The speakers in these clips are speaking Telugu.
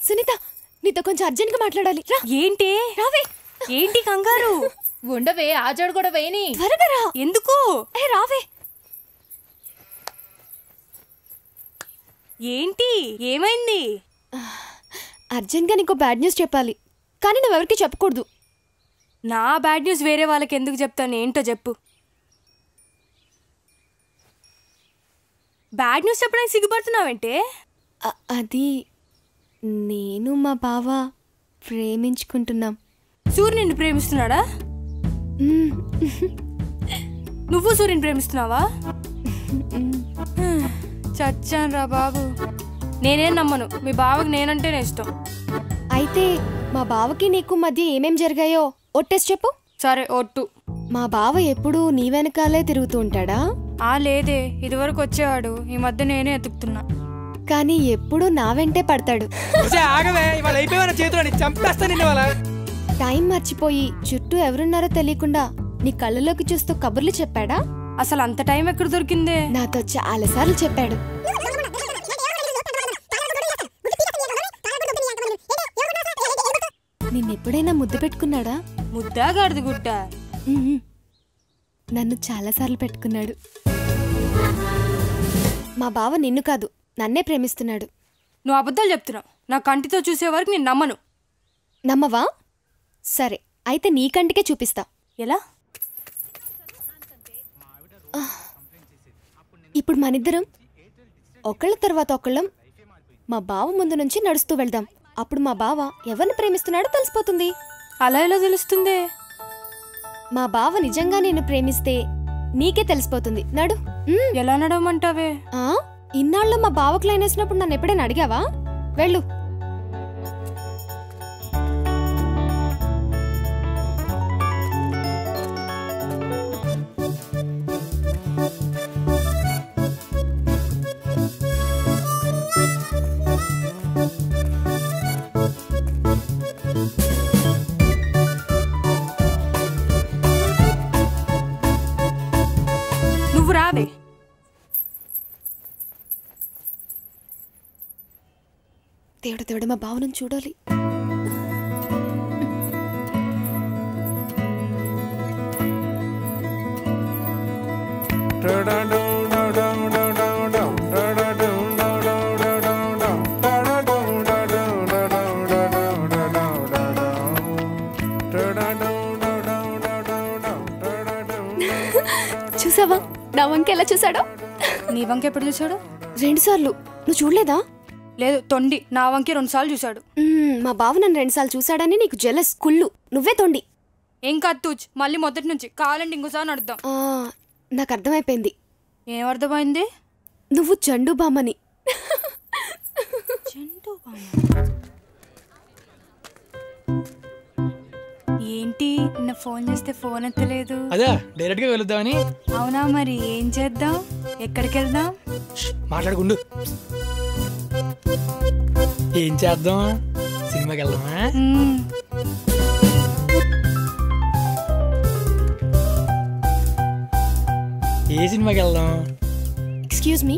సునీత, నీతో కొంచెం అర్జెంట్గా మాట్లాడాలి. రా. ఏంటి? రావే. ఏంటి కంగారు? ఉండవే, ఆజాడు కూడా వేయని. త్వరగా రా. ఎందుకు? రావే. ఏంటి? ఏమైంది? అర్జెంట్గా నీకు బ్యాడ్ న్యూస్ చెప్పాలి, కానీ నువ్వెవరికి చెప్పకూడదు. నా బ్యాడ్ న్యూస్ వేరే వాళ్ళకి ఎందుకు చెప్తాను? ఏంటో చెప్పు. బ్యాడ్ న్యూస్ చెప్పడానికి సిగ్గుపడుతున్నావంటే? అది నేను మా బావ ప్రేమించుకుంటున్నాం. సూర్య నిన్ను ప్రేమిస్తున్నాడా? నువ్వు సూర్యుని ప్రేమిస్తున్నావా? చచ్చాను రా బాబు. నేనేం నమ్మను, మీ బావకి నేనంటేనే ఇష్టం. అయితే మా బావకి నీకు మధ్య ఏమేం జరిగాయో ఒట్టేసి చెప్పు. సరే, ఒట్టు. మా బావ ఎప్పుడూ నీ వెనకాలే తిరుగుతూ ఉంటాడా? లేదే, ఇదివరకు వచ్చేవాడు. ఈ మధ్య నేనే ఎతుకుతున్నా. కానీ ఎప్పుడూ నా వెంటే పడతాడు. టైం మర్చిపోయి చుట్టూ ఎవరున్నారో తెలియకుండా నీ కళ్ళలోకి చూస్తూ కబుర్లు చెప్పాడా? అసలు అంత టైం ఎక్కడ దొరికిందే? నాతో చాలా సార్లు చెప్పాడు. నిన్నెప్పుడైనా ముద్దు పెట్టుకున్నాడా? ముద్దా గాడిద గుట్ట? నన్ను చాలాసార్లు పెట్టుకున్నాడు. మా బావ నిన్ను కాదు, నన్నే ప్రేమిస్తున్నాడు. నువ్వు అబద్ధాలు చెప్తున్నావు. నా కంటితో చూసే వరకు నేను నమ్మను. నమ్మవా? సరే, అయితే నీ కంటికే చూపిస్తా. ఎలా? ఇప్పుడు మనిద్దరం ఒకళ్ళ తర్వాత ఒకళ్ళం మా బావ ముందు నుంచి నడుస్తూ వెళ్దాం. అప్పుడు మా బావ ఎవరిని ప్రేమిస్తున్నాడో తెలిసిపోతుంది. అలా ఎలా తెలుస్తుంది? మా బావ నిజంగా నేను ప్రేమిస్తే నీకే తెలిసిపోతుంది. నడు. ఎలా నడవమంటావే? ఇన్నాళ్ళు మా బావకు లైన్ వేసినప్పుడు నన్ను ఎప్పుడైనా అడిగావా? వెళ్ళు. నువ్వు రావే. దేవుడు మా బావను చూడాలి. చూసావా నా వంక ఎలా చూసాడో? నీ వంక ఎప్పుడు చూసాడు? 2 సార్లు. నువ్వు చూడలేదా? లేదు, తొండి. నా వంకే 2 సార్లు చూసాడు. మా బావ నన్ను 2 సార్లు చూసాడని నీకు జెలస్. కుళ్ళు. నువ్వే తొండి. ఏం కాదు, మళ్ళీ మొదటి నుంచి కావాలంటే ఇంకోసారి అడుద్దాం. నాకు అర్థమైపోయింది. ఏం అర్థమైంది? నువ్వు చండు బామ్మని. ఏంటి నిన్న ఫోన్ చేస్తే ఫోన్ ఎత్తలేదు? అదే డైరెక్ట్ గా వెళ్దామని. అవునా, మరి ఏం చేద్దాం? ఎక్కడికి వెళ్దాం? మాట్లాడుకుండు. ఏం చేద్దాం? సినిమాకి వెళ్దామా? ఏ సినిమాకి వెళ్దాం? Excuse me.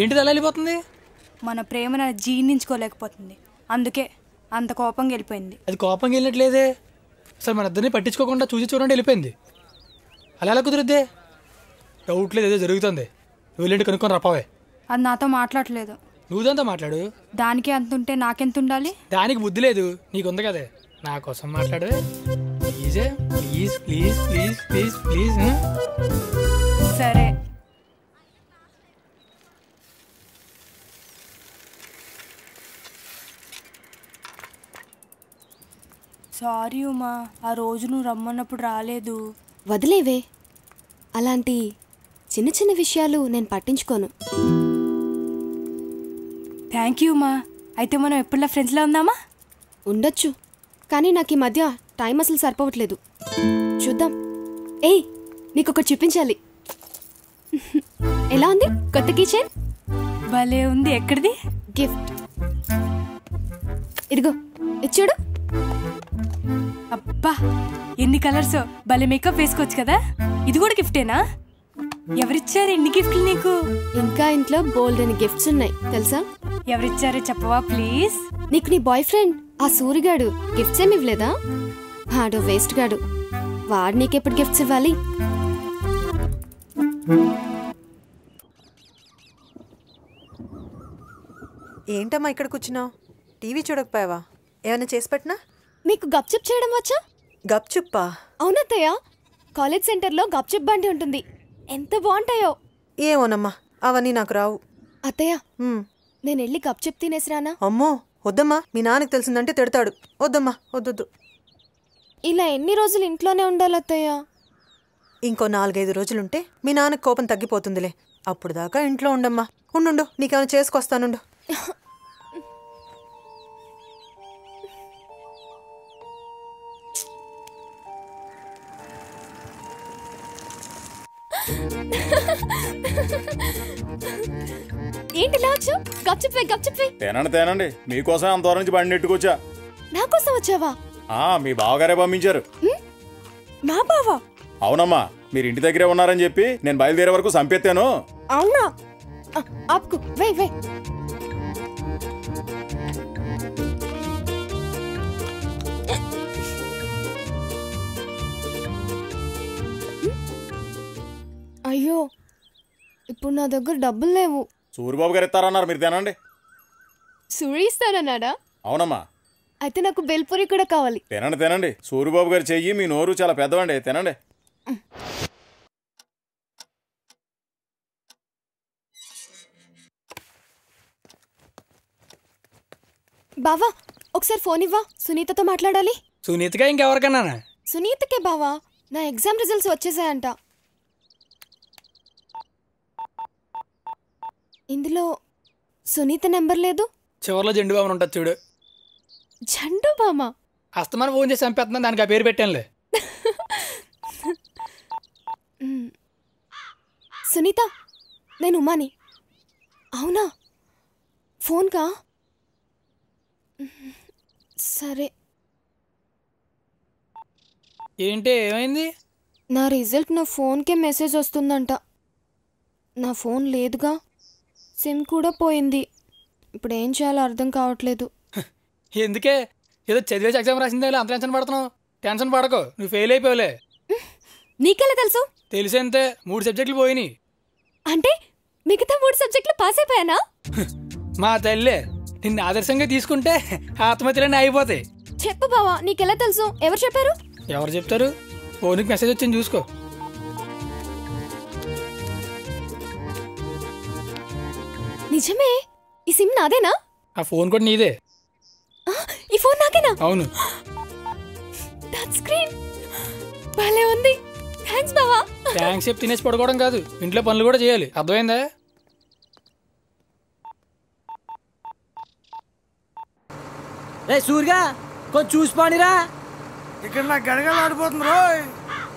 ఏంటిది అలా వెళ్ళిపోతుంది? మన ప్రేమను జీర్ణించుకోలేకపోతుంది, అందుకే అంత కోపంగా వెళ్ళిపోయింది. అది కోపంగా వెళ్ళినట్లేదే. అసలు మన ఇద్దరిని పట్టించుకోకుండా చూడండి వెళ్ళిపోయింది. అలా ఎలా కుదురుద్దే? డౌట్ లేదు, ఏదో జరుగుతుంది. నువ్వు వెళ్ళి కనుక్కొని రప్పావే. అది నాతో మాట్లాడలేదు. నువ్వు దాంతో మాట్లాడు. దానికి అంత ఉంటే నాకెంత ఉండాలి? దానికి బుద్ధి లేదు, నీకుంది కదే. నా కోసం మాట్లాడు ప్లీజే. Please please please please please. సరే. సారీ ఉమా, ఆ రోజు నువ్వు రమ్మన్నప్పుడు రాలేదు. వదిలేవే, అలాంటి చిన్న చిన్న విషయాలు నేను పట్టించుకోను. Thank you Uma. అయితే మనం ఎప్పుడులా ఫ్రెండ్స్లో ఉందామా? ఉండొచ్చు, కానీ నాకు ఈ మధ్య టైం అసలు సరిపోవట్లేదు. చూద్దాం. ఏయ్, నీకొకటి చూపించాలి. ఎలా ఉంది కొత్త కీచైన్? భలే ఉంది. ఎక్కడిది? గిఫ్ట్. ఇదిగో, ఇచ్చాడు. అబ్బా, ఎన్ని కలర్స్! భలే మేకప్ వేసుకోవచ్చు కదా. ఇది కూడా గిఫ్టేనా? ఎవరిచ్చారు ఎన్ని గిఫ్ట్లు నీకు? ఇంకా ఇంట్లో బోల్డ్ అని గిఫ్ట్స్ ఉన్నాయి తెలుసా? ఎవరిచ్చారు చెప్పవా ప్లీజ్? నీకు నీ బాయ్ ఫ్రెండ్ ఆ సూరిగాడు గిఫ్ట్స్ ఏమి ఇవ్వలేదా? వాడు వేస్ట్ గాడు. వాడు నీకెప్పుడు గిఫ్ట్స్ ఇవ్వాలి? ఏంటమ్మా ఇక్కడ కూర్చున్నావు? టీవీ చూడకపోయావా? ఏమైనా చేసి పెట్టినా? నీకు గప్చుప్ చేయడం వచ్చా? గప్చుప్పా? అవునత్తయ్య, కాలేజ్ సెంటర్లో గప్చుప్ బండి ఉంటుంది. ఎంత బాగుంటాయో. ఏమోనమ్మా, అవన్నీ నాకు రావు. అత్తయ్య, నేను వెళ్ళి గప్చుప్ తినేసిరానా? అమ్మో వద్దమ్మా, మీ నాన్నకి తెలిసిందంటే తిడతాడు. వద్దమ్మా, వద్దొద్దు. ఇలా ఎన్ని రోజులు ఇంట్లోనే ఉండాలి అత్తయ్య? ఇంకో 4-5 రోజులుంటే మీ నాన్నకి కోపం తగ్గిపోతుందిలే. అప్పుడు దాకా ఇంట్లో ఉండమ్మా. ఉండు, నీకేమైనా చేసుకొస్తానుండు. ఏంటి లాచు? గప్చుప్. తేనండి మీకోసం అంత దూరం నుంచి బండి నెట్టుకొచ్చా. నా కోసం వచ్చావా? మీ బావగారే పంపించారు. మా బావా? అవునమ్మా, మీరు ఇంటి దగ్గరే ఉన్నారని చెప్పి నేను బయలుదేరే వరకు సంపెత్తాను. అవునా? ఆపుకు, వే. అయ్యో, ఇప్పుడు నా దగ్గర డబ్బులు లేవు. సూరిబాబు గారు ఇస్తారన్నారు, మీరు తినండి. సూరి ఇస్తానన్నాడా? అవునమ్మా. అయితే నాకు బెల్పూరి కూడా కావాలి. తినండి. సూరిబాబు గారు చెయ్యి, మీ నోరు చాలా పెద్దవండి. తినండి. బావా, ఒకసారి ఫోన్ ఇవ్వా, సునీతతో మాట్లాడాలి. సునీతగా ఇంకెవరికన్నా? సునీతకే బావా, నా ఎగ్జామ్ రిజల్ట్స్ వచ్చేసాయంట. ఇందులో సునీత నెంబర్ లేదు. చివరిలో జెండు బాబు ఉంటుంది చూడు. జండు బామా? అస్తమానం ఫోన్ చేసి చంపేస్తున్నాను, దానికి ఆ పేరు పెట్టానులే. సునీత, నేను ఉమాని. అవునా? ఫోన్కా? సరే. ఏంటి, ఏమైంది? నా రిజల్ట్ నా ఫోన్కే మెసేజ్ వస్తుందంట. నా ఫోన్ లేదుగా, సిమ్ కూడా పోయింది. ఇప్పుడు ఏం చేయాలో అర్థం కావట్లేదు. ఎందుకే, ఏదో చదివేసి ఎగ్జామ్ రాసిందే అంత టెన్షన్ పడుతున్నావు? టెన్షన్ పడకు, నువ్వు ఫెయిల్ అయిపోలే. నీకెలా తెలుసు? తెలిసేంతే, 3 సబ్జెక్టులు పోయినాయి. అంటే మిగతా 3 సబ్జెక్టులు పాస్ అయిపోయానా? మా తల్లే, నిన్ను ఆదర్శంగా తీసుకుంటే ఆత్మహత్యలన్నీ అయిపోతాయి. చెప్పు బావా, నీకెలా తెలుసు? ఎవరు చెప్పారు? ఎవరు చెప్తారు? ఫోన్కి మెసేజ్ వచ్చింది, చూసుకో. నిజమే, ఈ సిమ్ నాదేనా? ఆ ఫోన్ కూడా నీదే. ఈ ఫోన్ నాకేనా? అవును. టచ్ స్క్రీన్ భలే ఉంది. థ్యాంక్స్ బావా. థ్యాంక్స్ చెప్పి తినేసి పడుకోవడం కాదు, ఇంట్లో పనులు కూడా చేయాలి, అర్థమైందా? రే సూర్గా, కొంచెం చూసిపోనిరా. ఇక్కడ నాకు గడగలు ఆడిపోతుంది రోయ్.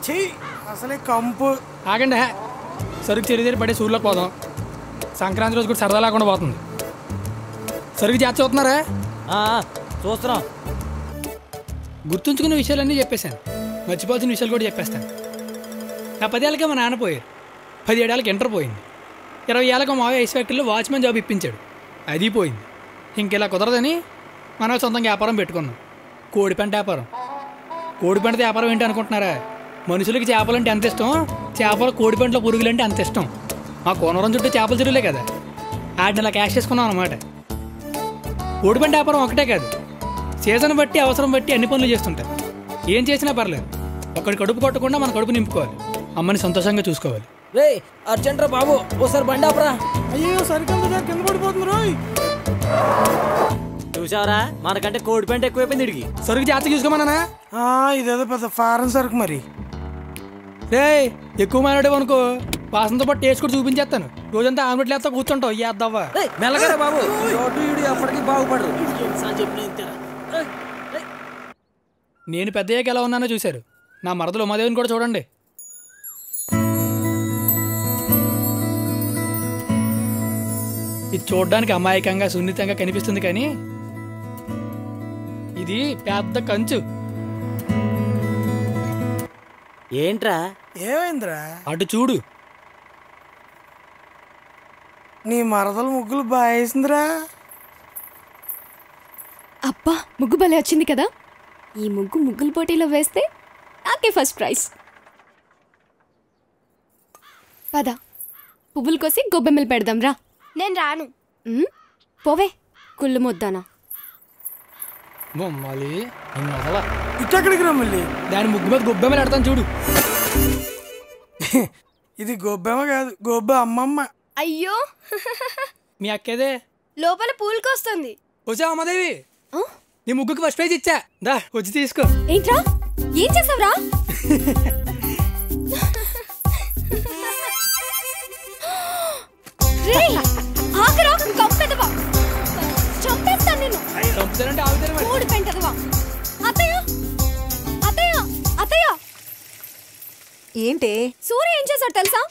చెయ్యి అసలే కంపు. ఆగండి, సరుకు చెరి పడే సూర్యులకు పోదాం. సంక్రాంతి రోజు కూడా సరదా లేకుండా పోతుంది. సరుకు జాగ్రత్త చూస్తున్నారా? చూస్తున్నాం. గుర్తుంచుకున్న విషయాలన్నీ చెప్పేశాను, మర్చిపోతున్న విషయాలు కూడా చెప్పేస్తాను. నా 10 ఏళ్ళకే మా నాన్న పోయారు, 17 ఏళ్ళకి ఇంటర్ పోయింది, 20 ఏళ్ళకి మా ఐస్ ఫ్యాక్టరీలో వాచ్మెన్ జాబ్ ఇప్పించాడు, అది పోయింది. ఇంకెలా కుదరదని మనం సొంతంగా వ్యాపారం పెట్టుకున్నాం, కోడిపెంట వ్యాపారం. కోడిపెంటది వ్యాపారం ఏంటి అనుకుంటున్నారా? మనుషులకి చేపలంటే ఎంత ఇష్టం, చేపలు కోడిపెంటలో పురుగులంటే అంత ఇష్టం. మా కోనవరం చుట్టూ చేపల చెరువులే కదా, వాటిని అలా క్యాష్ చేసుకున్నాం అనమాట. కోడిపెంట వ్యాపారం ఒకటే కాదు, సీజన్ బట్టి అవసరం బట్టి అన్ని పనులు చేస్తుంటారు. ఏం చేసినా పర్లేదు, ఒకటి కడుపు కొట్టకుండా మన కడుపు నింపుకోవాలి, అమ్మని సంతోషంగా చూసుకోవాలి. రే అర్జెంట్ రా బాబు, ఓసారి బండి ఆపరా. అయ్యో సరికల్ కింద పడిపోతుంది రోయ్. చూసావరా, మనకంటే కోడి పెంట ఎక్కువైపోయింది ఇడికి. సరుకు జాగ్రత్త చూసుకోమన్నా. ఇదేదో పెద్ద ఫారెన్ సరుకు మరి. రే ఎక్కువ మాట్లాడేవు అనుకో, వాసనతో పాటు టేస్ట్ కూడా చూపించేస్తాను. రోజంతా ఆమ్లెట్ లేస్తా కూర్చుంటావు, ఏద్దావా? మెల్లగరా బాబు, అప్పటికి బాగుపడరు. నేను పెద్దయ్యాక ఎలా ఉన్నానో చూశారు, నా మరదలు ఉమాదేవిని కూడా చూడండి. ఇది చూడడానికి అమాయకంగా సున్నితంగా కనిపిస్తుంది, కానీ ఇది పెద్ద కంచు. ఏంట్రా ఏమైందిరా? అటు చూడు. నీ మరదలు ముగ్గులు బాగా వేసిందిరా. అబ్బా ముగ్గు భలే వచ్చింది కదా. ఈ ముగ్గుల పోటీలో వేస్తే నాకే ఫస్ట్ ప్రైజ్. పద పువ్వులు కోసి గొబ్బెమ్మలు పెడదాం రా. నేను రాను. పోవే కుళ్ళు ముద్దానా. బొమ్మాలి నేను మొదల ఇట్టెక్కడికి రా మళ్ళీ? దాని ముగ్గు మీద గొబ్బెమ్మలు పెడతాను చూడు. ఇది గొబ్బెమ్మ కాదు, గొబ్బ అమ్మమ్మ. అయ్యో మీ అక్కేదే లోపల పూలుకొస్తుంది. వచ్చా అమ్మదేవి, నీ ముగ్గుకి ఫస్ట్ ప్రైజ్ ఇచ్చా, దా వచ్చి తీసుకో. ఏంట్రా ఏం చేసావురా? ఆగరా కంపెదవా, చంపేస్తాను నిన్ను. చంపుతానంటే ఆగుతారు మరి. మూడు పెంటదవా. అత్తయ్య అత్తయ్య అత్తయ్య. ఏంటే? సూర్య ఏం చేశాడు తెలుసా?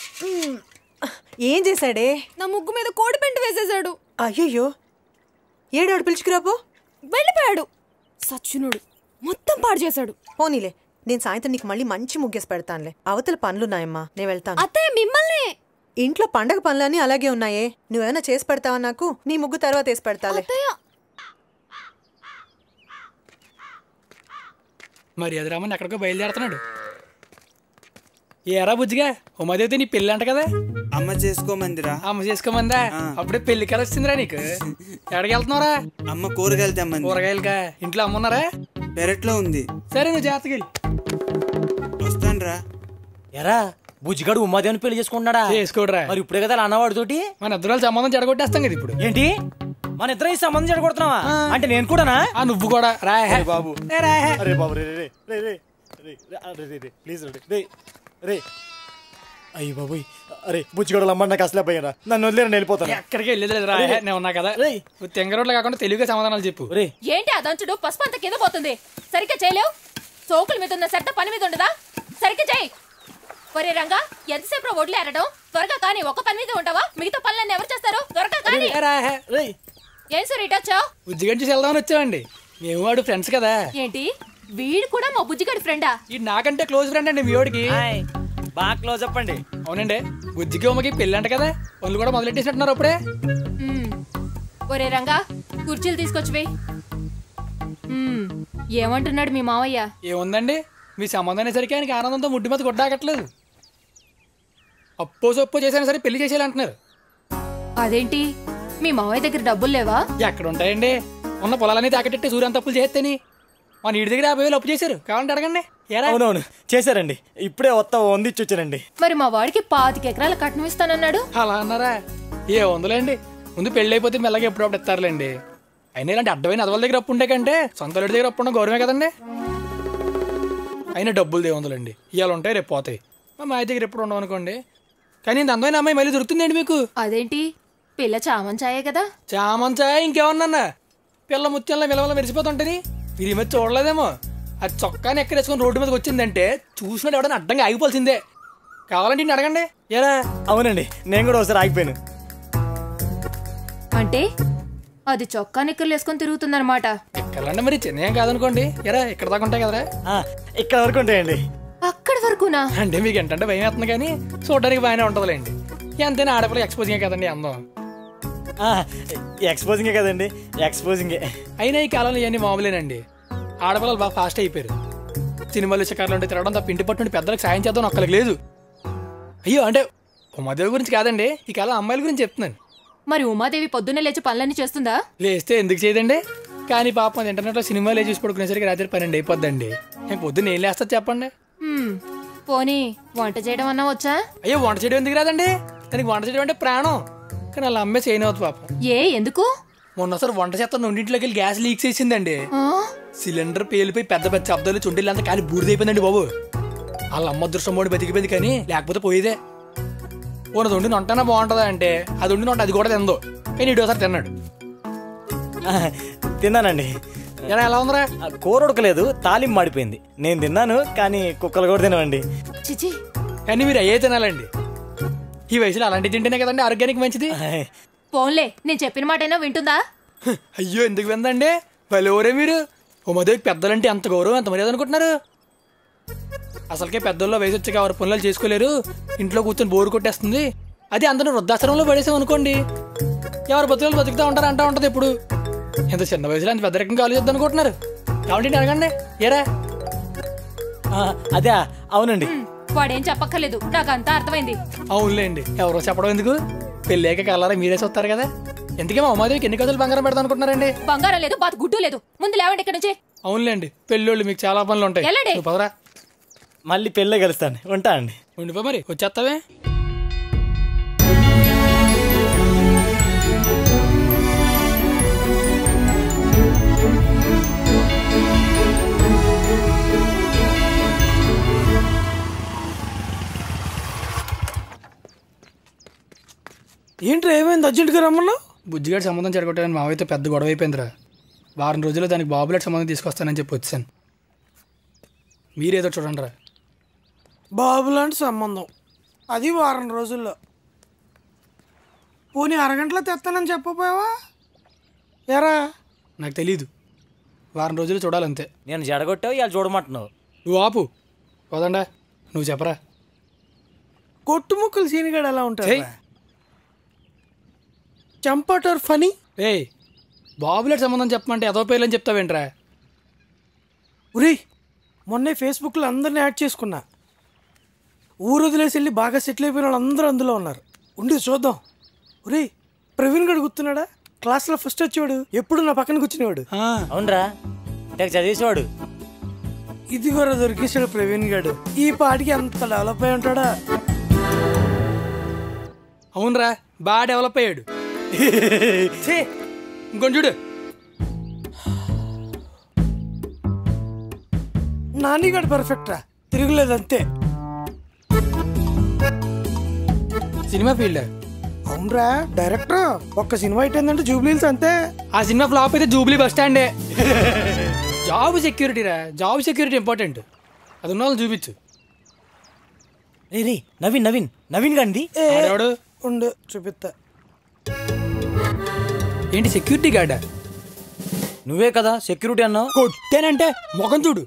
ఏం చేశాడే? నా ముగ్గు మీద కోడి పెంట వేసేసాడు. అయ్యయ్యో, ఏడాడు పిలుచుకురాపో. వెళ్ళిపోయాడు సచ్చునుడు, మొత్తం పాడు చేశాడు. పోనీలే, నేను సాయంత్రం నీకు మళ్ళీ మంచి ముగ్గేసి పెడతానులే. అవతల పనులున్నాయమ్మా, నేను వెళ్తాను. అత్తయ్య మిమ్మల్ని. ఇంట్లో పండగ పనులన్నీ అలాగే ఉన్నాయే, నువ్వేమైనా చేసి పెడతావా నాకు? నీ ముగ్గు తర్వాత వేసి పెడతాలే. అత్తయ్య మరి అది రామని ఎక్కడికో బయలుదేరుతున్నాడు. ఏరా బుజ్జిగా, ఉమాదేవితే నీ పెళ్ళి అంట కదా. అమ్మ చేసుకోమందిరా. అమ్మ చేసుకోమందా? అప్పుడే పెళ్లి కల వచ్చిందిరా నీకు. ఎక్కడికి వెళ్తున్నావురా? అమ్మ కూరగాయలు తెమ్మంది. కూరగాయలుగా? ఇంట్లో అమ్మ ఉన్నారా? పెరట్లో ఉంది. సరే నువ్వు జాగ్రత్తగా వెళ్ళు. వస్తానురా. ఎరా బుజ్జిగాడు ఉమాదేవిని పెళ్లి చేసుకుంటున్నాడా? చేసుకోడరా. మరి ఇప్పుడే కదా అన్నవాడితోటి మన ఇద్దరు సంబంధం చెడగొట్టేస్తాం కదా ఇప్పుడు. ఏంటి మన ఇద్దరు ఈ సంబంధం చెడగొడుతున్నావా? అంటే నేను కూడానా? నువ్వు కూడా రా బాబు. అరే బాబు, రే రే రే రే రే రే ప్లీజ్ రే రే. అయ్యి బాబు, అరే బుచ్చిగడలు అమ్మ నాకు అసలే పోయినా, నన్ను వదిలేరు వెళ్ళిపోతాను. ఎక్కడికి వెళ్ళలేదు రా, నేను ఉన్నా కదా. తెంగ రోడ్లు కాకుండా తెలుగుగా సమాధానాలు చెప్పు. ఏంటి ఆ దంచుడు పసుపు అంత కింద పోతుంది, సరిగ్గా చేయలేవు. సోకుల మీద ఉన్న సెట్ట పని మీద ఉండదా? సరిగ్గా చేయి. ఒరే రంగా, ఎంతసేపు ఒడ్లు ఏరడం? త్వరగా కానీ. ఒక పని మీద ఉంటావా? మిగతా పనులన్నీ ఎవరు చేస్తారు? త్వరగా కానీ. ఏం సార్ ఇటు వచ్చావు? బుజ్జిగడ్డి చూసి వెళ్దామని వచ్చామండి. మేము వాడు ఫ్రెండ్స్ కదా. ఏంటి వీడు కూడా మా బుజ్జిగడి ఫ్రెండా? ఇది నాకంటే క్లోజ్ ఫ్రెండ్ అండి మీ వాడికి. బాగా క్లోజ్ చెప్పండి. అవునండి, బుజ్జికి ఉమ్మకి పెళ్ళి అంట కదా, వాళ్ళు కూడా మొదలెట్టేసినట్టున్నారు అప్పుడే. ఒరే రంగా, కుర్చీలు తీసుకొచ్చివి. ఏమంటున్నాడు మీ మావయ్య? ఏముందండి, మీ సంబంధం అనేసరికి ఆయనకి ఆనందంతో ముడ్డి మీద కొట్టాకట్లేదు. అప్పో సొప్పో చేసైనా సరే పెళ్లి చేసేయాలంటున్నారు. అదేంటి, మీ మావయ్య దగ్గర డబ్బులు లేవా? ఎక్కడ ఉంటాయండి, ఉన్న పొలాలన్నీ తాకట్టెట్టి సూర్యంత అప్పులు చేస్తేని మా నీటి దగ్గర 50,000 అప్పు చేశారు, కావాలంటే అడగండి. అవునవును చేశారండి, ఇప్పుడే వందిచ్చి వచ్చానండి. మరి మా వాడికి 25 ఎకరాల కట్నం ఇస్తానన్నాడు. అలా అన్నారా? ఏ వందలేండి, ముందు పెళ్ళి అయిపోతే మెల్లగా ఎప్పుడప్పుడు ఇస్తారులేండి. అయినా ఇలాంటి అడ్డమైన అదవాళ్ళ దగ్గర అప్పు ఉండే కంటే సొంత ఇంటి దగ్గర అప్పు ఉండడం గౌరవమే కదండి. అయినా డబ్బులు దేవందులండి, ఇవాళ ఉంటాయి రేపు పోతాయి. మా మాయ దగ్గర ఎప్పుడు ఉండవు అనుకోండి. కానీ ఇంత అందమైన అమ్మాయి మళ్ళీ దొరుకుతుందండి మీకు. అదేంటి, పిల్ల చామంచాయే కదా. చామంచాయ ఇంకేమన్నా, పిల్ల ముత్యంలో మిలవల మెరిసిపోతుంటని మీరు ఈ మధ్య చూడలేదేమో. అది చొక్కాని ఎక్కడేసుకొని రోడ్డు మీదకి వచ్చిందంటే చూసినట్టు ఎవడన్నా అడ్డంగా ఆగిపోవాల్సిందే. కావాలంటే ఇన్ని అడగండి. ఏరా? అవునండి, నేను కూడా ఒకసారి ఆగిపోయాను. అంటే అది చొక్కా నిక్కర్లు వేసుకొని తిరుగుతుందన్నమాట. ఎక్కడంటే మరి చిన్న కాదనుకోండి. ఎరా ఇక్కడ దాకా ఉంటాయి కదరా? ఇక్కడ వరకు ఉంటాయండి. అక్కడి వరకునా? అంటే మీకు ఏంటంటే భయం వేస్తుంది, కానీ చూడడానికి బాగానే ఉంటుందిలేండి. ఎంతైనా ఆడపిల్ల ఎక్స్పోజింగే కదండి అందం. ఎక్స్పోజింగే కదండి, ఎక్స్పోజింగే. అయినా ఈ కాలంలో ఇవన్నీ మామూలేనండి. ఆడపిల్లలు బాగా ఫాస్ట్ అయిపోయారు. సినిమాలు షికార్లు ఉంటే తిరగడం తప్ప ఇంటి పట్టు పెద్దలకు సాయం చేద్దాం ఒక్కరికి లేదు. అయ్యో అంటే ఉమాదేవి గురించి కాదండి, ఈ కాలం అమ్మాయిల గురించి చెప్తున్నాను. మరి ఉమాదేవి పొద్దున్నే లేచి పనులన్నీ చేస్తుందా? లేస్తే ఎందుకు చేయదండి, కానీ పాపం అది ఇంటర్నెట్లో సినిమాలే చూసి పడుకునేసరికి రాత్రి 12 అయిపోద్దండి. నేను పొద్దున్న ఏం లేస్తా చెప్పండి. పోనీ వంట చేయడం అన్నా వచ్చా? అయ్యో వంట చేయడం ఎందుకు రాదండి, దానికి వంట చేయడం అంటే ప్రాణం. కానీ అలా అమ్మే చేయనవుతుంది పాపం. ఏ ఎందుకు? మొన్నసారి వంట చేస్తాను రెండింటిలోకి వెళ్ళి గ్యాస్ లీక్ చేసిందండి. సిలిండర్ పేలిపోయి పెద్ద పెద్ద శబ్దాలు చుండిల్లంతా కానీ బూడిదైపోయిందండి బాబు. వాళ్ళ అమ్మ దృష్టం పోటీ బతికిపోయింది, కానీ లేకపోతే పోయేదే. ఓనది వండిన వంటనా బాగుంటుందా అంటే అది వండిన వంట అది కూడా తిందో, కానీ ఇటోసారి తిన్నాడు. తిన్నానండి. ఎలా ఉందరా? కూర ఉడకలేదు, తాలింపు మాడిపోయింది. నేను తిన్నాను, కానీ కుక్కలు కూడా తినవండి. చిచి, కానీ మీరు అయ్యే తినాలండి. ఈ వయసులో అలాంటి తింటేనే కదండి ఆరోగ్యానికి మంచిది. పోన్లే, నేను చెప్పిన మాటైనా వింటుందా? అయ్యో ఎందుకు విందండి, భలేవరే మీరు. ఉమాదేవికి పెద్దలంటే ఎంత గౌరవం, ఎంత మర్యాద అనుకుంటున్నారు. అసలుకే పెద్దల్లో వయసు వచ్చాక ఎవరు పనులు చేసుకోలేరు, ఇంట్లో కూర్చొని బోరు కొట్టేస్తుంది. అది అందరూ వృద్ధాశ్రమంలో పడేసాం అనుకోండి, ఎవరు బతుకులు బతుకుతూ ఉంటారు అంటూ ఉంటుంది ఇప్పుడు. ఇంత చిన్న వయసులో అంత పెద్ద రకంగా ఆలోచిద్దాం అనుకుంటున్నారు. కాబట్టి అడగండి ఏరా. అదే అవునండి. వాడేం చెప్పక్కర్లేదు, నాకంతా అర్థమైంది. అవునులేండి, ఎవరో చెప్పడం ఎందుకు, పెళ్ళాక కలరా మీరే చూస్తారు కదా. ఎందుకేమో ఉమాదేవికి ఎన్ని కథలు బంగారం పెడతాం అనుకుంటున్నారండి? బంగారం లేదు, బాత్ గుడ్డు లేదు. ముందు లేవండి ఇక్కడ నుంచి. అవునులేండి, పెళ్ళోళ్ళు మీకు చాలా పనులు ఉంటాయి. నువ్వు పదరా. మళ్ళీ పెళ్ళే కలుస్తాను. ఉంటా అండి. ఉండిపో మరి, వచ్చేస్తావే. ఏంట్రా ఏమైంది అర్జెంట్గా రమ్మన్నా? బుజ్జిగాడి సంబంధం చెడగొట్టాలని మావైతే పెద్ద గొడవ అయిపోయిందిరా. వారం రోజుల్లో దానికి బాబులాట్ సంబంధం తీసుకొస్తానని చెప్పి వచ్చాను. మీరేదో చూడండి రా. బాబు లాంటి సంబంధం, అది వారం రోజుల్లో. పోనీ అరగంటలో తెస్తానని చెప్పపోయావా? ఎరా నాకు తెలీదు, వారం రోజులు చూడాలంతే. నేను జడగొట్టావు, ఇవాళ చూడమంటున్నావు. నువ్వు ఆపు, పోదండా. నువ్వు చెప్పరా. కొట్టు ముక్కలు సీనిగాడు ఎలా ఉంటాయి? చంపటర్ ఫనీ. ఏయ్, బాబులాట్ సంబంధం చెప్పమంటే ఏదో పేర్లని చెప్తావేంట్రా? ఉరే, మొన్నే ఫేస్బుక్లో అందరిని యాడ్ చేసుకున్నా. ఊరు వదిలేసి వెళ్ళి బాగా సెటిల్ అయిపోయిన వాళ్ళు అందరూ అందులో ఉన్నారు. ఉండి చూద్దాం. ఉరే, ప్రవీణ్ గడు గుర్తున్నాడా? క్లాస్లో ఫస్ట్ వచ్చేవాడు, ఎప్పుడు నా పక్కన కూర్చునేవాడు. అవునరా, చదివేసేవాడు. ఇది కూడా దొరికేసాడు ప్రవీణ్ గడు. ఈ పాటికి అంత డెవలప్ అయి ఉంటాడా? అవునరా, బాగా డెవలప్ అయ్యాడు. ఇంకొంచెం చూడు. నానిగాడు పర్ఫెక్ట్ రా, తిరుగులేదు అంతే. Cinema field. అవునరా, డైరెక్టర్. ఒక్క సినిమా అయిపోయిందంటే జూబ్లీస్ అంతే. ఆ సినిమా ఫ్లాప్ అయితే జూబ్లీ బస్ స్టాండే. జాబ్ సెక్యూరిటీ రా, జాబ్ సెక్యూరిటీ ఇంపార్టెంట్. అది ఉన్న వాళ్ళు చూపించు. రే నవీన్ నవీన్ నవీన్ గాంధీ ఉండు చూపిస్తా. ఏంటి సెక్యూరిటీ గార్డా? నువ్వే కదా సెక్యూరిటీ అన్నావు. కొట్టానంటే ముఖం చూడు.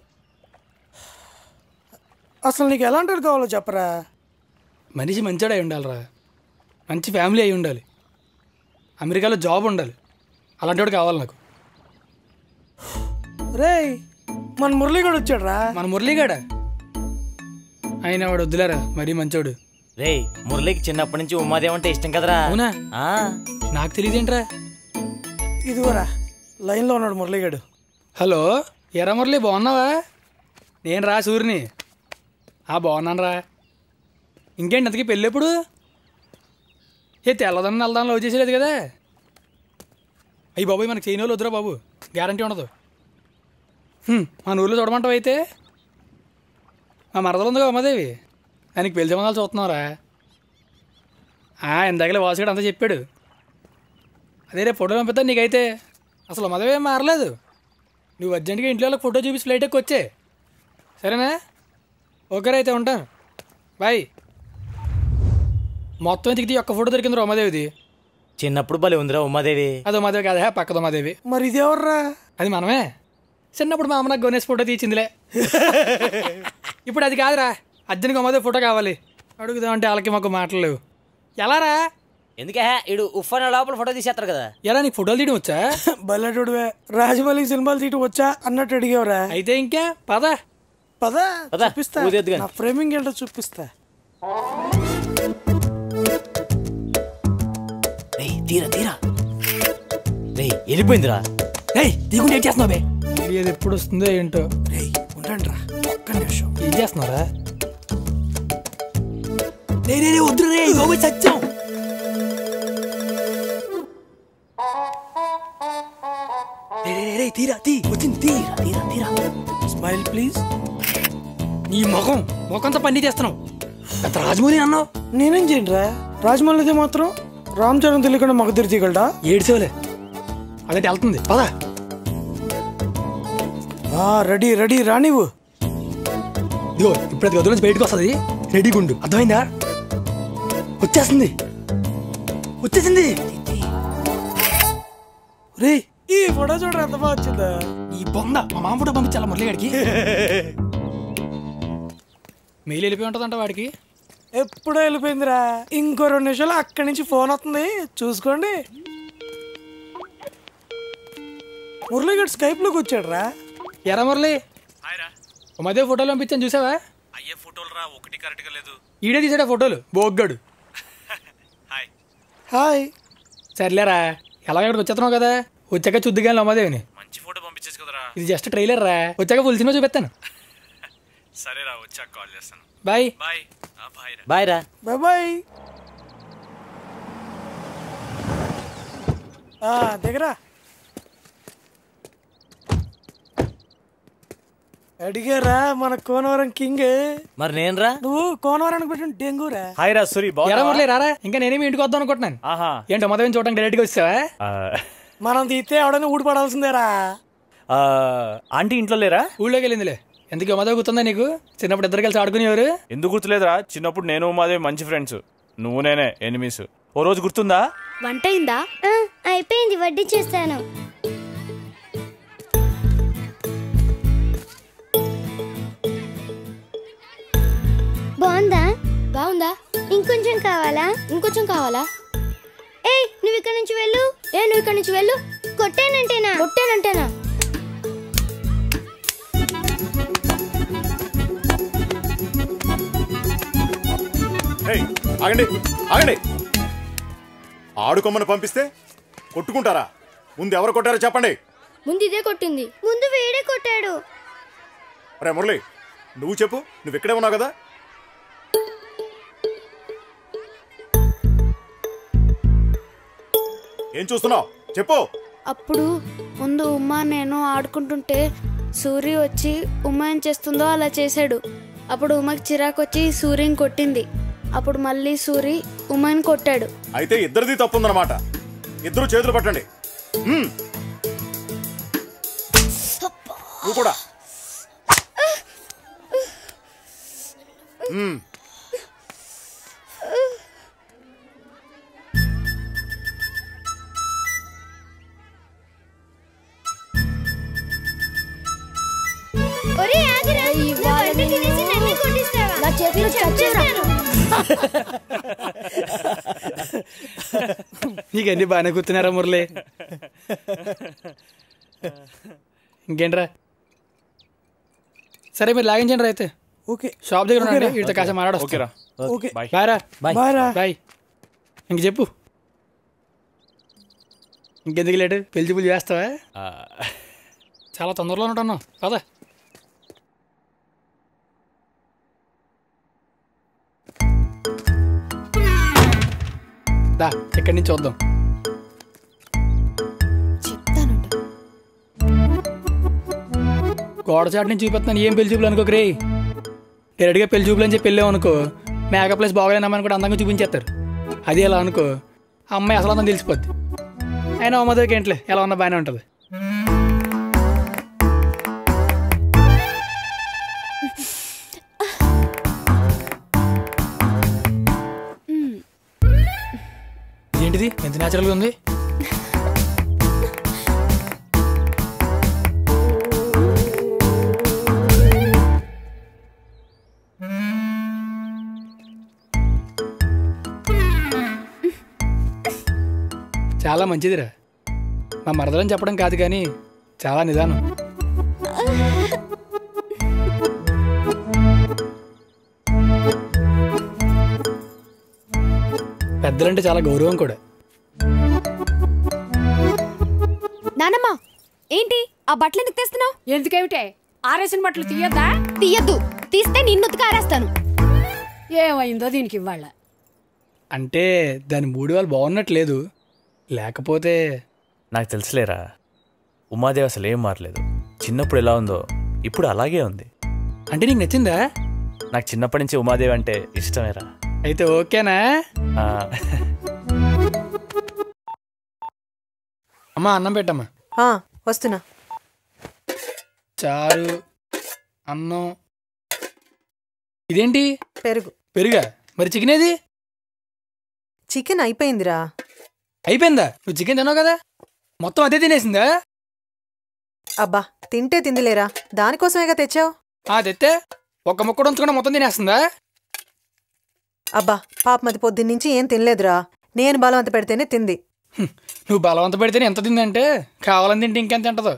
అసలు నీకు ఎలాంటి కావాలో చెప్పరా. మనిషి మంచోడు అయి ఉండాలిరా, మంచి ఫ్యామిలీ అయి ఉండాలి, అమెరికాలో జాబ్ ఉండాలి. అలాంటి వాడు కావాలి నాకు. రే, మన మురళీగాడు వచ్చాడు రా. మన మురళీగాడ అయినా వాడు వద్దులేరా, మరీ మంచోడు. రే, మురళికి చిన్నప్పటి నుంచి ఉమాదేవి అంటే ఇష్టం కదరా. అవునా? నాకు తెలియదేంట్రా. ఇదిగోరా లైన్లో ఉన్నాడు మురళీగాడు. హలో, ఎరా మురళి, బాగున్నావా? నేను రా సూర్యని. బాగున్నాను రా. ఇంకేంటి అంతకీ పెళ్ళి ఎప్పుడు? తెల్లదాన్ని నల్లదాన్ని లవ్ చేసేలేదు కదా. అయ్యి బాబోయ్, మనకు చేయని వాళ్ళు వద్దురా బాబు, గ్యారంటీ ఉండదు. మన ఊళ్ళో చూడమంటావు అయితే? మా మరదలు ఉందిగా ఉమాదేవి, దానికి పెళ్లి సంబంధాలు చూస్తున్నావురా. ఇందాకలే వాసుగాడు అంతా చెప్పాడు. అదే రేపు ఫోటో పంపిస్తాను నీకైతే. అసలు ఉమాదేవి ఏం మారలేదు. నువ్వు అర్జెంటుగా ఇంట్లో వాళ్ళకి ఫోటో చూపించి ఫ్లైట్ ఎక్కి వచ్చే, సరేనా? ఓకే అయితే ఉంటాను, బాయ్. మొత్తం ఎతికితే ఒక్క ఫోటో దొరికిందిరా ఉమాదేవిది. చిన్నప్పుడు భలే ఉందిరా ఉమాదేవి. అది ఉమాదేవి కాదా, పక్కది ఉమాదేవి. మరి ఇది ఎవర్రా? అది మనమే. చిన్నప్పుడు మా అమ్మ నాకు గణేష్ ఫోటో తీసిందిలే. ఇప్పుడు అది కాదురా, అర్జెంట్గా ఉమాదేవి ఫోటో కావాలి. అడుగుదామంటే వాళ్ళకి మాకు మాటలు లేవు. ఎలారా? ఎందుకే ఇడు ఉఫ్ఫాన లోపల ఫోటో తీసేస్తారు కదా. ఎలా నీకు ఫోటోలు తీయడం వచ్చా? బల్లెటుడివే, రాజమౌళి సినిమాలు తీయడం వచ్చా అన్నట్టు అడిగేవరా. అయితే ఇంకా పద పద చూపిస్తా, నా ఫ్రేమింగ్ ఏంటో చూపిస్తా. తీరా తీరా వెళ్ళిపోయిందిరా. దిగుండి ఏం చేస్తున్నావు బే? ఇది ఎప్పుడు వస్తుందో ఏంటో. ఉండండి రా, ఒక్క నిమిషం. ఏం చేస్తున్నారా? వద్దు రే, సత్యం. తీరా తీ, వచ్చింది. తీరా తీరా తీరా. Smile please. నీ ముఖంతో పని చేస్తున్నావు. అంత రాజమౌళి అన్నావు. నేనేం చేయండి రా, రాజమౌళిదే మాత్రం రామ్ చరణ్ తెలియకుండా మగధీర తీయగలడా? ఏడ్చేవలే, అదే వెళ్తుంది పదా. రెడీ రెడీ రా నీవు. ఇదిగో ఇప్పుడు గదుల నుంచి బయటకు వస్తుంది, రెడీగా ఉండు, అర్థమైందా? వచ్చేసింది. రే, ఈ ఫోటో చూడరా ఎంత బాగా వచ్చిందా. ఈ బొంద మా మామ ఫోటో పంపించాలా మురళిగాడికి? మెయిల్ వెళ్ళిపోయి ఉంటుందంట వాడికి. ఎప్పుడో వెళ్ళిపోయిందిరా. ఇంకో 2 నిమిషాలు అక్కడి నుంచి ఫోన్ వస్తుంది, చూసుకోండి. మురళీగడ్ స్కైప్లోకి వచ్చాడు రా. ఎరా మురళి, ఓ మధ్య ఫోటోలు పంపించాను చూసావా? అయ్యే ఫోటోలు రా, ఒకటి కరెక్ట్గా లేదు. ఈడే తీసాడా ఫోటోలు, బోగ్గాడు. హాయ్. సర్లేరా, ఎలాగ ఇక్కడికి వచ్చేస్తున్నావు కదా, వచ్చాక చూద్దు కానీ అమ్మదేవిని. మంచి ఫోటో పంపించేసి కదరా. ఇది జస్ట్ ట్రైలర్ రా, వచ్చాక ఫుల్ సినిమా చూపిస్తాను. సరేరా, వచ్చాక కాల్ చేస్తాను. బాయ్. బాయ్. బాయ్ రా. Bye bye. దగ్గరా అడిగారా మన కోనవరం కింగ్. మరి నేను రా. నువ్వు కోనవరానికి పెట్టిన డెంగూరా. హాయ్ రా సూరి. ఎరా మురళి రారా, ఇంకా నేనేమి ఇంటికి వద్దాం అనుకుంటున్నాను. ఏంటో మొదలు చూడడానికి డైరెక్ట్గా వచ్చావా? మనం తీస్తే ఎవడైనా ఊడిపడాల్సిందేరా. ఆంటీ ఇంట్లో లేరా? ఊళ్ళోకి వెళ్ళిందిలే. ఎందుకు ఉమాదేవి గుర్తుందా నీకు? చిన్నప్పుడు ఇద్దరు కలిసి ఆడుకునేవారు. ఎందుకు గుర్తులేదురా? చిన్నప్పుడు నేను ఉమాదేవి మంచి ఫ్రెండ్స్, నువ్వు నేనే ఎనిమీస్. ఓ రోజు గుర్తుందా? వంట అయిందా? అయిపోయింది, వడ్డీ చేస్తాను. బాగుందా? బాగుందా? ఇంకొంచెం కావాలా? ఇంకొంచెం కావాలా? ఏయ్, నువ్వు ఇక్కడ నుంచి వెళ్ళు. నువ్వు ఇక్కడ నుంచి వెళ్ళు. కొట్టానంటేనా? కొట్టానంటేనా? ఆగండి ఆగండి. ఆడుకోమని పంపిస్తే కొట్టుకుంటారా? ముందు ఎవరు కొట్టారో చెప్పండి. ముందు ఇదే కొట్టింది. ముందు వేడే కొట్టాడు. రే మురళి, నువ్వు చెప్పు, నువ్వు ఇక్కడే ఉన్నావు కదా. ఏం చూస్తున్నావు చెప్పు. అప్పుడు ముందు ఉమా నేను ఆడుకుంటుంటే సూరి వచ్చి ఉమా ఏం చేస్తుందో అలా చేశాడు. అప్పుడు ఉమాకి చిరాకు వచ్చి సూర్యని కొట్టింది. అప్పుడు మళ్ళీ సూరి ఉమాని కొట్టాడు. అయితే ఇద్దరిది తప్పుందన్నమాట. ఇద్దరు చేతులు పట్టండి. నువ్వు కూడా. నా చేతిలో చచ్చేస్తాను. నీకన్నీ బాగానే కూర్చున్నారా మురళి? ఇంకేంట్రా? సరే మీరు లాగించండి రా. అయితే ఓకే, షాప్ దగ్గర ఉండండి, వీటితో కాసేపు మాట్లాడొచ్చు. ఓకేరా, ఓకే, బాయ్. బాయ్ రా. బాయ్ రా. బాయ్. ఇంక చెప్పు, ఇంకెందుకు లేటు? పెళ్లి చూపులు చేస్తావా? చాలా తొందరలో ఉంటున్నావు కదా. దా, ఇక్కడి నుంచి చూద్దాం. చెప్తానండి. గోడ చాటు నుంచి చూపిస్తున్నాను, ఏం పెళ్లి చూపులు అనుకోకరే. డైరెక్ట్గా పెళ్లి చూపులు అని చెప్పి వెళ్ళావు అనుకో, మేకప్ ప్లేస్ బాగోలేనమ్మని కూడా అందంగా చూపించేస్తారు. అది ఎలా అనుకో, అమ్మాయి అసలు అందని తెలిసిపోద్ది. అయినా అమ్మదేవికి ఏంట్లే, ఎలా ఉన్నా బాగానే ఉంటుంది. ఏంటిది ఎంత న్యాచురల్గా ఉంది? చాలా మంచిదిరా. మా మరదలని చెప్పడం కాదు కానీ చాలా నిదానం. పెద్దలంటే చాలా గౌరవం కూడా. నానమ్మ, ఏంటి ఆ బట్టలు ఎందుకు తెస్తున్నావు? ఎందుకేమిటే? ఆరేసిన బట్టలు తీయద్దా? తీయద్దు, తీస్తే నిన్ను ఉతికారేస్తాను. ఏమైందో దీనికి ఇవ్వాళ్ళ. అంటే దాని మూడు వాళ్ళు బాగున్నట్లేదు, లేకపోతే నాకు తెలుసులేరా. ఉమాదేవి అసలు ఏం మారలేదు. చిన్నప్పుడు ఎలా ఉందో ఇప్పుడు అలాగే ఉంది. అంటే నీకు నచ్చిందా? నాకు చిన్నప్పటి నుంచి ఉమాదేవి అంటే ఇష్టమేరా. అయితే ఓకేనా? అమ్మా అన్నం పెట్టమ్మా. వస్తున్నా. చారు, అన్నం. ఇదేంటి? పెరుగు. పెరుగా? మరి చికెన్ ఏది? చికెన్ అయిపోయిందిరా. అయిపోయిందా? నువ్వు చికెన్ తిన్నావు కదా, మొత్తం అదే తినేసిందా? అబ్బా, తింటే తిందిలేరా, దానికోసమేగా తెచ్చావు. తెస్తే ఒక్క ముక్క ఉంచుకుండా మొత్తం తినేస్తుందా? అబ్బా పాప మతి పొద్దున్నుంచి ఏం తినలేదురా. నేను బలవంత పెడితేనే తింది. నువ్వు బలవంత పెడితేనే ఎంత తిందంటే కావాలని తింటే ఇంకెంత తింటదో.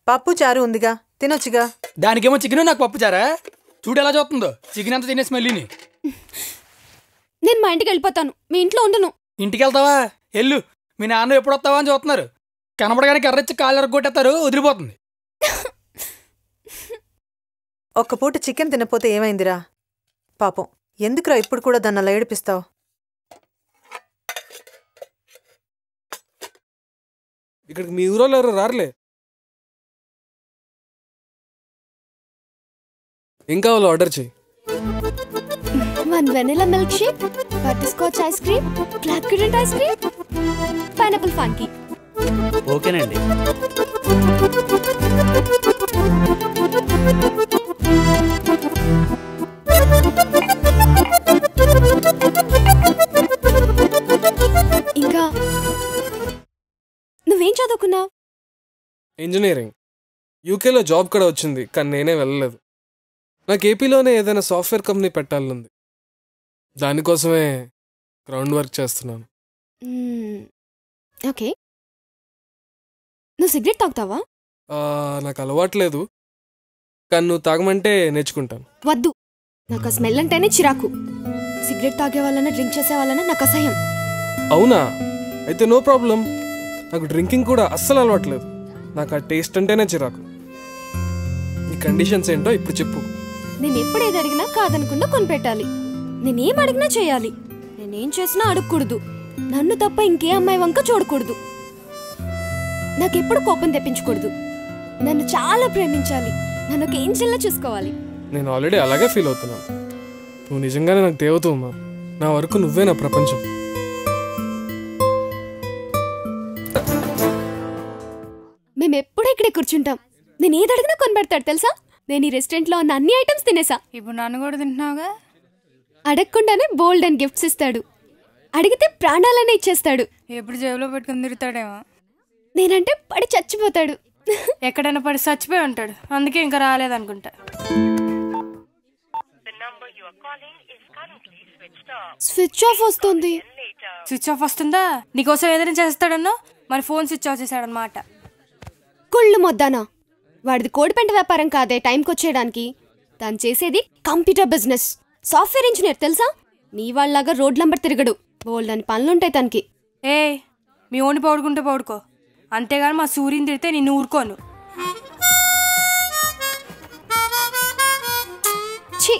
పప్పు చారు ఉందిగా, తినొచ్చుగా. దానికేమో చికెన్, నాకు పప్పు చారా? చూడు ఎలా చూస్తుందో. చికెన్ అంతా తినేసి మళ్ళీని. నేను మా ఇంటికి వెళ్ళిపోతాను, మీ ఇంట్లో ఉండను. ఇంటికి వెళ్తావా? ఎల్లు. మీ నాన్న ఎప్పుడు వస్తావా అని చూస్తున్నారు. కనపడగానే కర్రెచ్చి కాళ్ళు ఎరగొట్టేస్తారు, వదిలిపోతుంది. ఒక్క పూట చికెన్ తినపోతే ఏమైందిరా? పాపం ఎందుకురా ఇప్పుడు కూడా దాన్ని అలా ఏడిపిస్తావు? ఇక్కడికి మీ ఊరోళ్ళు ఎవరు రారులే. ఏం కావాలో ఆర్డర్ చేయి. 1 vanilla milk shake, butterscotch ice cream, black currant ice cream, pineapple ఫాంకీ. ఓకేనండి. ఇంకా నువ్వేం చదువుకున్నావు? ఇంజనీరింగ్. యూకేలో జాబ్ కూడా వచ్చింది, కానీ నేనే వెళ్ళలేదు. నాకు ఏపీలోనే ఏదైనా సాఫ్ట్వేర్ కంపెనీ పెట్టాలనుంది. దానికోసమే గ్రౌండ్ వర్క్ చేస్తున్నాను. ఓకే. నువ్వు సిగరెట్ తాగుతావా? నాకు అలవాట్లేదు, కానీ నువ్వు తాగమంటే నేర్చుకుంటాను. వద్దు, నాకు ఆ స్మెల్ అంటేనే చిరాకు. సిగరెట్ తాగే వాళ్ళన, డ్రింక్ చేసే వాళ్ళన నాకు అసహ్యం. అవునా? అయితే నో ప్రాబ్లం. నాకు డ్రింకింగ్ కూడా అస్సలు అలవాట్లేదు. నాకు ఆ టేస్ట్ అంటేనే చిరాకు. నీ కండిషన్స్ ఏంటో ఇప్పుడు చెప్పు. నేను ఎప్పుడు ఏది అడిగినా కాదనకుండా కొనిపెట్టాలి. నేనేం అడిగినా చేయాలి. నేనేం చేసినా అడగకూడదు. నన్ను తప్ప ఇంకే అమ్మాయి వంక చూడకూడదు. నాకెప్పుడు కోపం తెప్పించకూడదు. నన్ను చాలా ప్రేమించాలి. నన్ను ఒక ఏంజెల్లా చూసుకోవాలి. నేను ఆల్రెడీ అలాగే ఫీల్ అవుతున్నాను. నువ్వు నిజంగానే నాకు దేవతమ్మా. నా వరకు నువ్వే నా ప్రపంచం. మేము ఎప్పుడు ఇక్కడే కూర్చుంటాం. నేను ఏది అడిగినా కొనిపెడతాడు తెలుసా? నేను ఈ రెస్టారెంట్లో ఉన్న అన్ని ఐటమ్స్ తినేసా. ఇప్పుడు నన్ను కూడా తింటున్నావుగా. అడగకుండానే బోల్డ్ అండ్ గిఫ్ట్స్ ఇస్తాడు. అడిగితే ప్రాణాలనే ఇచ్చేస్తాడు. ఎప్పుడు జేబులో పెట్టుకుని తిరుగుతాడేమో. నేనంటే పడి చచ్చిపోతాడు. ఎక్కడైనా పడి చచ్చిపోయి ఉంటాడు, అందుకే ఇంకా రాలేదనుకుంటా. స్విచ్ ఆఫ్ వస్తుంది. స్విచ్ ఆఫ్ వస్తుందా? నీకోసం ఏదైనా చేస్తాడన్నా, మరి ఫోన్ స్విచ్ ఆఫ్ చేశాడనమాట. కుళ్ళు మొద్దానా. వాడిది కోడిపెంట వ్యాపారం కాదే టైంకి వచ్చేయడానికి. తను చేసేది కంప్యూటర్ బిజినెస్. సాఫ్ట్వేర్ ఇంజనీర్ తెలుసా? నీ వాళ్ళలాగా రోడ్లంబర్ తిరగడు. బోల్డ్ అని పనులుంటాయి తనకి. ఏ మీ ఓని పౌడుకుంటే పౌడుకో, అంతేగాని మా సూర్యుని తిడితే నిన్ను ఊరుకోను. ఛీ,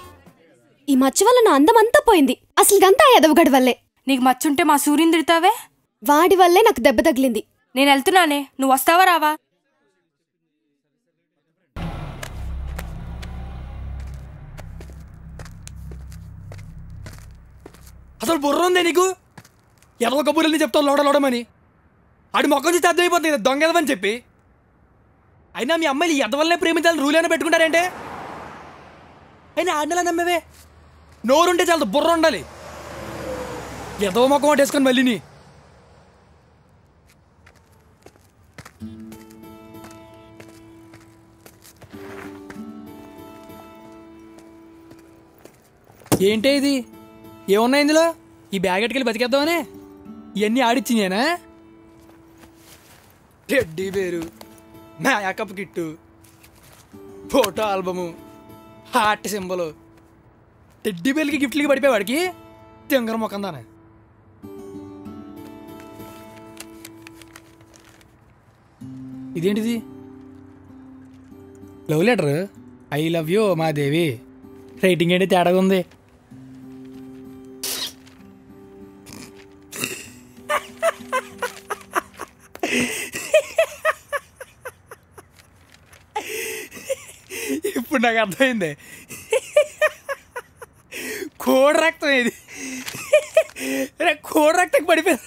ఈ మచ్చ వల్ల నా అందం అంతా పోయింది. అసలు ఇదంతా ఎదవగడి వల్లే. నీకు మచ్చుంటే మా సూర్యుని తిడతావే? వాడి వల్లే నాకు దెబ్బ తగిలింది. నేను వెళ్తున్నానే, నువ్వు వస్తావా రావా? అసలు బుర్ర ఉందే నీకు? ఎదవ కబుర్లని చెప్తావు లోడలోడమని. ఆడి మొక్కం చూస్తే అర్థమైపోతుంది దొంగ ఎదవని చెప్పి. అయినా మీ అమ్మాయిలు ఎదవల్లనే ప్రేమించాలని రూల్ అయినా పెట్టుకుంటారంటే? అయినా ఆడినలా నమ్మేవే. నోరుంటే చాలా బుర్ర ఉండాలి. ఎదవ మొక్కం ఒకటి వేసుకొని మళ్ళీని. ఏంటే ఇది? ఏమున్నాయి ఇందులో? ఈ బ్యాగ్ ఎట్టుకెళ్ళి బతికేద్దామనే ఇవన్నీ ఆడిచ్చినేనా? Teddy bear, makeup kit, photo album, heart symbol. Teddy బేర్లకి గిఫ్ట్లకి పడిపోయి వాడికి తింగర మొక్కం దానే. ఇదేంటిది? Love letter. I love you మా దేవి. రైటింగ్ ఏంటి తేడాగా ఉంది. ఇప్పుడు నాకు అర్థమైంది. కోడి రక్తం ఇది. కోడి రక్తం పడిపోయింది.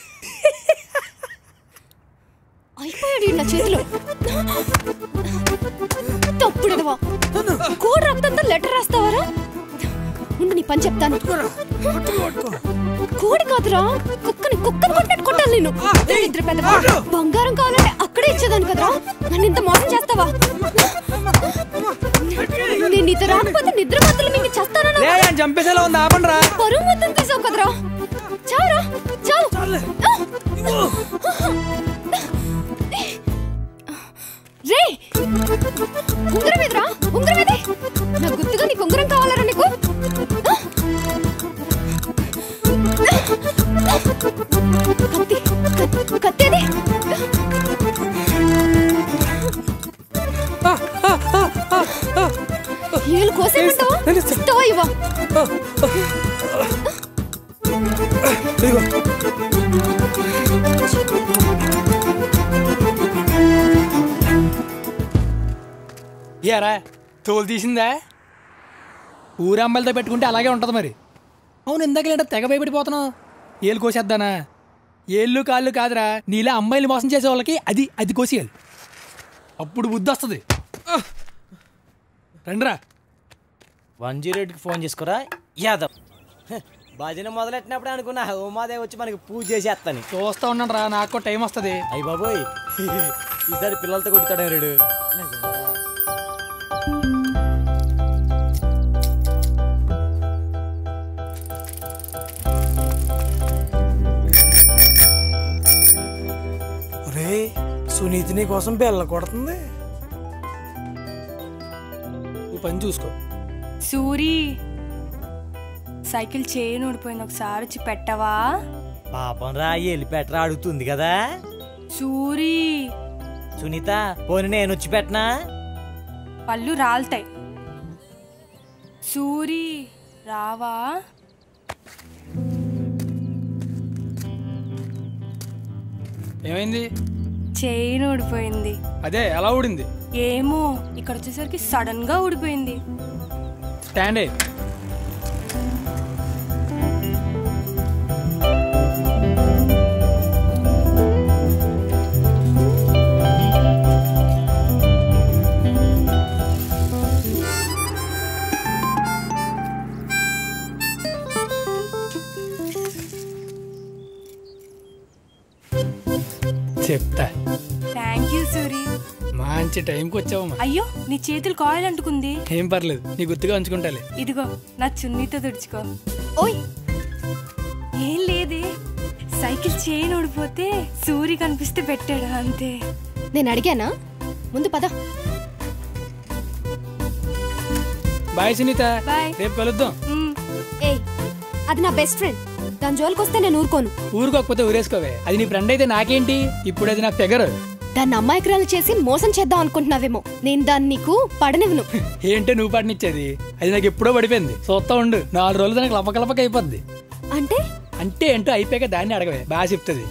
అయిపోయాడు నా చేతిలో. తప్పుడువా కోడి రక్తంతో లెటర్ రాస్తావారా? ముందు నీ పని చెప్తాను. కోడి కాదురా, కుక్కని కొట్టినట్టు కొట్టాలి నేను. ఇద్దరు పెద్ద బంగారం కావాలంటే అక్కడే ఇచ్చేదాన్ని కదరా. నన్ను ఇంత మోసం చేస్తావా? నేను నీతో రాకపోతే నిద్ర మత్తులు మీకు చేస్తానన్నా చంపేసేలా ఉంది ఆపండ్రా పరువు మొత్తం తీసావు కదరా చావురా చావు రే ఉంగరం ఎదురా ఉంగరం ఏది నా గుర్తుగా నీకు ఉంగరం కావాలరా నీకు కత్తి కత్తేది ఏళ్ళు కోసేమంటావా ఇస్తావా ఇవ్వ ఏరా తోలు తీసిందా ఊరమ్మలతో పెట్టుకుంటే అలాగే ఉంటుంది మరి. అవును ఇందాక తెగ భయపడిపోతున్నావు. ఏళ్ళు కోసేద్దానా? ఏళ్ళు కాళ్ళు కాదురా, నీలా అమ్మాయిలు మోసం చేసే వాళ్ళకి అది కోసేయాలి, అప్పుడు బుద్ధి వస్తుంది. రండిరా 108కి ఫోన్ చేసుకోరా యాదవ్. భజన మొదలెట్టినప్పుడు అనుకున్నా ఉమాదేవి వచ్చి మనకి పూజ చేసేస్తాను. చూస్తా ఉన్నాను రా, నాకు టైం వస్తుంది. అయ్యి బాబోయ్ ఈసారి పిల్లలతో కొట్టుతాడు రేడు. ఒరే సునీతిని కోసం బెల్ల కొడుతుంది. నువ్వు పని చూసుకో. సూరి సైకిల్ చైన్ ఊడిపోయింది, ఒకసారి వచ్చి పెట్టవా? పాపం రా వెళ్ళి పెట్టరా అడుగుతుంది కదా. సూరి సునీత పోనీ నేను వచ్చి పెట్టనా? పళ్ళు రాలుతాయి. సూరి రావా? ఏమైంది? చైన్ ఊడిపోయింది. అదే ఎలా ఊడింది? ఏమో ఇక్కడ వచ్చేసరికి సడన్ గా ఊడిపోయింది. స్టాండ్ చెప్తా. థ్యాంక్ యూ సూరి, మంచి టైంకి వచ్చావమ్మా. అయ్యో నీ చేతులు కాయలు అంటుకుంది. ఏం పర్లేదు, నీ గుర్తుగా ఉంచుకుంటాలే. ఇదిగో నా చున్నీతో తుడుచుకో. ఓయ్ ఏం లేదే, సైకిల్ చైన్ ఊడిపోతే సూరి కనిపిస్తే పెట్టాడు అంతే. నేను అడిగానా? ముందు పద. బాయ్ సునీత, బాయ్, రేపు కలుద్దాం. ఏయ్ అది నా బెస్ట్ ఫ్రెండ్, దాని జోలికి వస్తే నేను ఊరుకోను. ఊరుకోకపోతే ఊరేసుకోవే, అది నీ ఫ్రెండ్ అయితే నాకేంటి, ఇప్పుడు అది నా ఫిగర్. దాన్ని అమ్మాయికురాలు చేసి మోసం చేద్దాం అనుకుంటున్నావేమో, నేను దాన్ని నీకు పడనివ్వను. ఏంటో నువ్వు పడినిచ్చేది, అది నాకు ఎప్పుడో పడిపోయింది. చూస్తా ఉండు, 4 రోజులు దానికి లపకలపక అయిపోద్ది. అంటే అంటే ఏంటో అయిపోయాక దాన్ని అడగవే, బాగా చెప్తుంది.